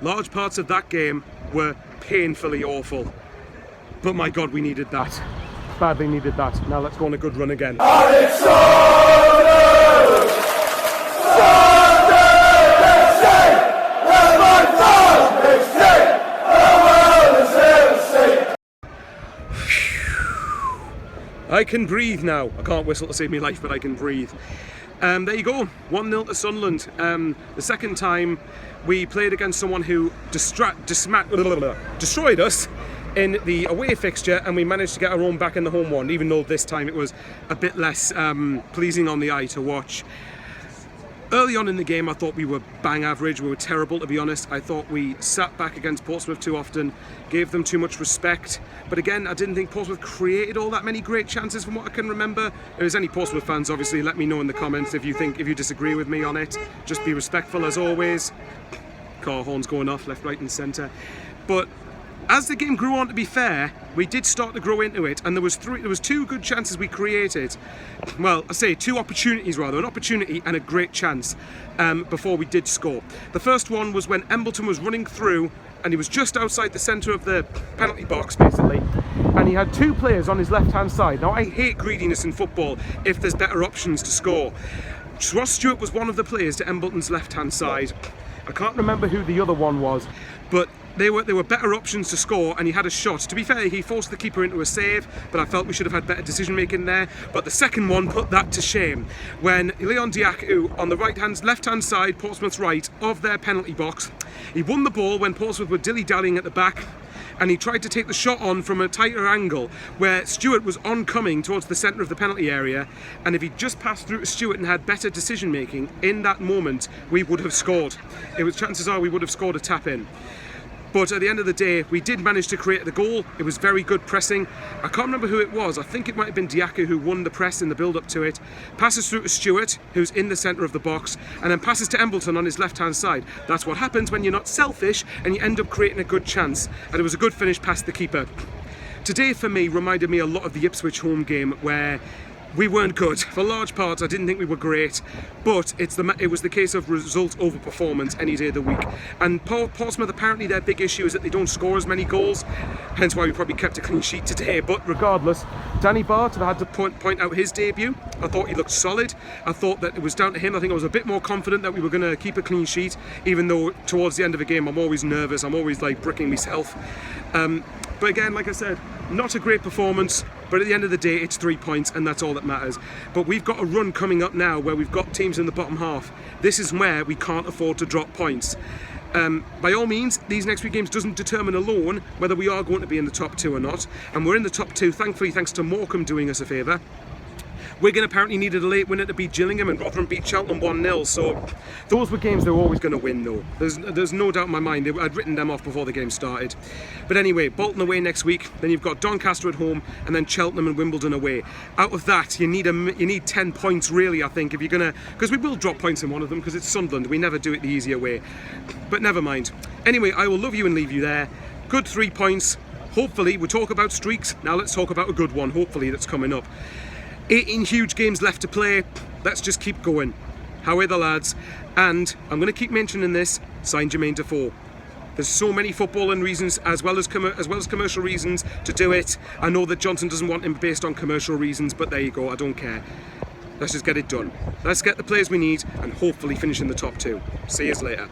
Large parts of that game were painfully awful. But my God, we needed that. Badly needed that. Now let's go on a good run again. I can breathe now. I can't whistle to save my life, but I can breathe. There you go, 1-0 to Sunderland. The second time we played against someone who destroyed us in the away fixture, and we managed to get our own back in the home one, even though this time it was a bit less pleasing on the eye to watch. Early on in the game, I thought we were bang average. We were terrible, to be honest. I thought we sat back against Portsmouth too often, gave them too much respect. But again, I didn't think Portsmouth created all that many great chances from what I can remember. If there's any Portsmouth fans, obviously, let me know in the comments if you disagree with me on it. Just be respectful as always. Car horns going off left, right and centre. But as the game grew on, to be fair, we did start to grow into it, and there was two good chances we created. Well, I say two opportunities rather, an opportunity and a great chance before we did score. The first one was when Embleton was running through, and he was just outside the centre of the penalty box, basically, and he had two players on his left-hand side. Now, I hate greediness in football if there's better options to score. Ross Stewart was one of the players to Embleton's left-hand side. I can't remember who the other one was, but there were better options to score, and he had a shot. To be fair, he forced the keeper into a save, but I felt we should have had better decision making there. But the second one put that to shame when Leon Diaku on the left-hand side, Portsmouth's right, of their penalty box, he won the ball when Portsmouth were dilly-dallying at the back, and he tried to take the shot on from a tighter angle where Stewart was oncoming towards the centre of the penalty area, and if he'd just passed through to Stewart and had better decision making in that moment, we would have scored. Chances are we would have scored a tap in. But at the end of the day, we did manage to create the goal. It was very good pressing. I can't remember who it was. I think it might have been Diaku who won the press in the build-up to it. Passes through to Stewart, who's in the centre of the box, and then passes to Embleton on his left-hand side. That's what happens when you're not selfish and you end up creating a good chance. And it was a good finish past the keeper. Today, for me, reminded me a lot of the Ipswich home game where we weren't good. For large parts, I didn't think we were great, but it was the case of result over performance any day of the week. And Portsmouth, apparently their big issue is that they don't score as many goals, hence why we probably kept a clean sheet today. But regardless, Danny Barton, I had to point out his debut. I thought he looked solid. I thought that it was down to him. I think I was a bit more confident that we were going to keep a clean sheet, even though towards the end of a game I'm always nervous. I'm always like bricking myself. But again, like I said, not a great performance, but at the end of the day, it's 3 points, and that's all that matters. But we've got a run coming up now where we've got teams in the bottom half. This is where we can't afford to drop points. By all means, these next few games doesn't determine alone whether we are going to be in the top two or not. And we're in the top two, thankfully, thanks to Morecambe doing us a favour. Wigan apparently needed a late winner to beat Gillingham, and Rotherham beat Cheltenham 1-0, so those were games they were always going to win though. There's no doubt in my mind. I'd written them off before the game started. But anyway, Bolton away next week, then you've got Doncaster at home, and then Cheltenham and Wimbledon away. Out of that, you need 10 points really, I think, if you're going to, because we will drop points in one of them because it's Sunderland. We never do it the easier way. But never mind. Anyway, I will love you and leave you there. Good 3 points. Hopefully, we talk about streaks. Now let's talk about a good one, hopefully, that's coming up. 18 huge games left to play. Let's just keep going. How are the lads? And I'm going to keep mentioning this, sign Jermaine Defoe. There's so many footballing reasons as well as commercial reasons to do it. I know that Johnson doesn't want him based on commercial reasons, but there you go, I don't care. Let's just get it done. Let's get the players we need and hopefully finish in the top two. See you later.